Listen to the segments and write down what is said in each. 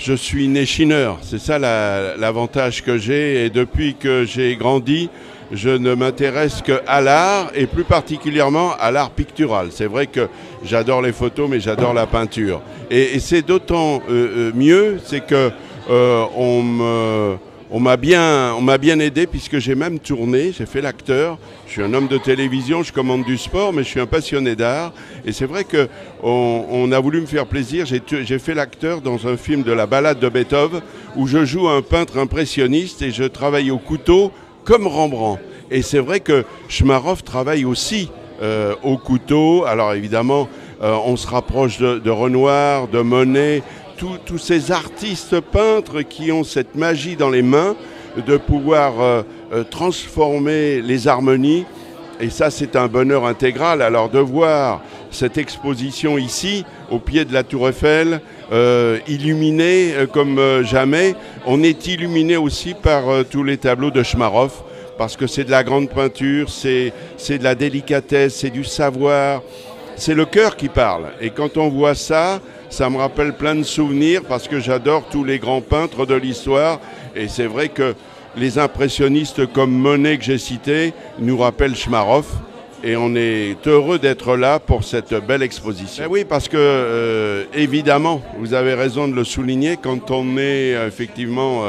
Je suis né chineur, c'est ça l'avantage que j'ai, et depuis que j'ai grandi, je ne m'intéresse qu'à l'art et plus particulièrement à l'art pictural. C'est vrai que j'adore les photos, mais j'adore la peinture. Et c'est d'autant mieux, c'est que on m'a bien aidé puisque j'ai même tourné, j'ai fait l'acteur. Je suis un homme de télévision, je commande du sport, mais je suis un passionné d'art. Et c'est vrai qu'on a voulu me faire plaisir. J'ai fait l'acteur dans un film de la Ballade de Beethoven où je joue un peintre impressionniste et je travaille au couteau comme Rembrandt. Et c'est vrai que Chmarov travaille aussi au couteau. Alors évidemment, on se rapproche de Renoir, de Monet, tous ces artistes peintres qui ont cette magie dans les mains de pouvoir transformer les harmonies. Et ça, c'est un bonheur intégral. Alors de voir cette exposition ici, au pied de la Tour Eiffel, illuminée comme jamais, on est illuminé aussi par tous les tableaux de Chmarov, parce que c'est de la grande peinture, c'est de la délicatesse, c'est du savoir, c'est le cœur qui parle. Et quand on voit ça, ça me rappelle plein de souvenirs parce que j'adore tous les grands peintres de l'histoire. Et c'est vrai que les impressionnistes comme Monet que j'ai cité nous rappellent Chmarov. Et on est heureux d'être là pour cette belle exposition. Et oui, parce que évidemment, vous avez raison de le souligner, quand on est effectivement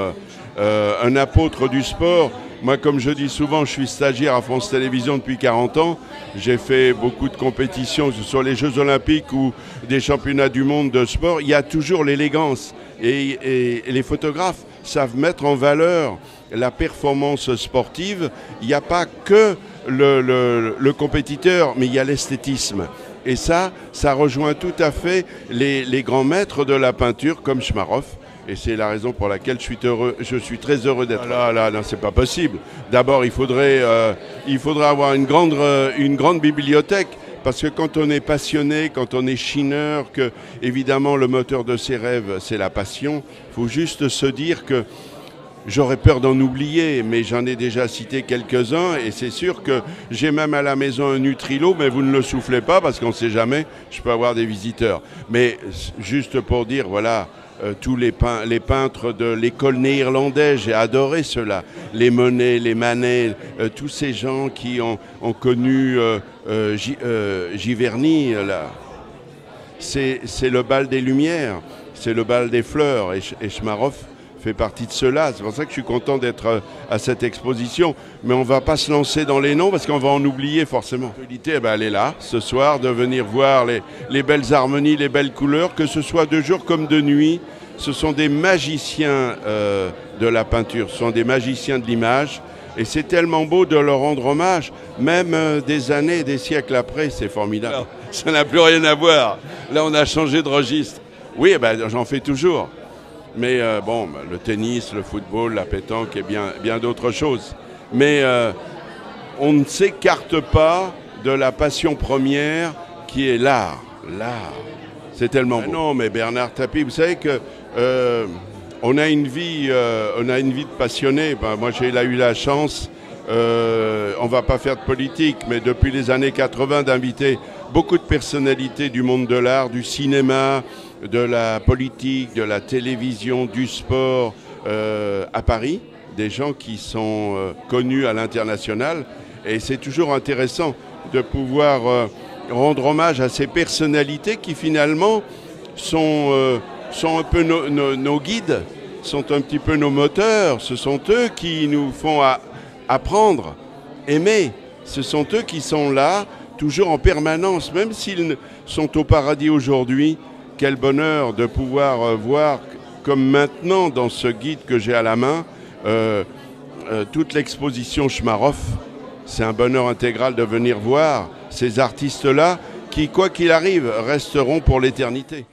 un apôtre du sport. Moi, comme je dis souvent, je suis stagiaire à France Télévisions depuis 40 ans. J'ai fait beaucoup de compétitions, que ce soit les Jeux Olympiques ou des championnats du monde de sport. Il y a toujours l'élégance. Et les photographes savent mettre en valeur la performance sportive. Il n'y a pas que le compétiteur, mais il y a l'esthétisme. Et ça rejoint tout à fait les grands maîtres de la peinture comme Chmarov. Et c'est la raison pour laquelle je suis très heureux d'être là. Là, c'est pas possible. D'abord, il faudrait avoir une grande bibliothèque. Parce que quand on est passionné, quand on est chineur, que évidemment le moteur de ses rêves, c'est la passion, il faut juste se dire que j'aurais peur d'en oublier, mais j'en ai déjà cité quelques-uns. Et c'est sûr que j'ai même à la maison un Nutrilo, mais vous ne le soufflez pas parce qu'on ne sait jamais, je peux avoir des visiteurs. Mais juste pour dire, voilà, tous les peintres de l'école néerlandaise, j'ai adoré cela. Les Monet, les Manet, tous ces gens qui ont connu Giverny, là. C'est le bal des Lumières, c'est le bal des fleurs, et Chmarov fait partie de cela. C'est pour ça que je suis content d'être à cette exposition. Mais on ne va pas se lancer dans les noms parce qu'on va en oublier forcément. L'actualité, elle est là, ce soir, de venir voir les belles harmonies, les belles couleurs, que ce soit de jour comme de nuit. Ce sont des magiciens de la peinture, ce sont des magiciens de l'image. Et c'est tellement beau de leur rendre hommage, même des années, des siècles après, c'est formidable. Alors, ça n'a plus rien à voir. Là, on a changé de registre. Oui, j'en fais toujours. Mais le tennis, le football, la pétanque et bien d'autres choses. Mais on ne s'écarte pas de la passion première qui est l'art. L'art, c'est tellement beau. Non, mais Bernard Tapie, vous savez que on a une vie de passionné. Moi, j'ai eu la chance, on ne va pas faire de politique, mais depuis les années 80, d'inviter beaucoup de personnalités du monde de l'art, du cinéma, de la politique, de la télévision, du sport à Paris, des gens qui sont connus à l'international. Et c'est toujours intéressant de pouvoir rendre hommage à ces personnalités qui finalement sont un peu nos guides, sont un petit peu nos moteurs. Ce sont eux qui nous font apprendre, aimer. Ce sont eux qui sont là, toujours en permanence, même s'ils sont au paradis aujourd'hui. Quel bonheur de pouvoir voir, comme maintenant dans ce guide que j'ai à la main, toute l'exposition Chmarov. C'est un bonheur intégral de venir voir ces artistes-là qui, quoi qu'il arrive, resteront pour l'éternité.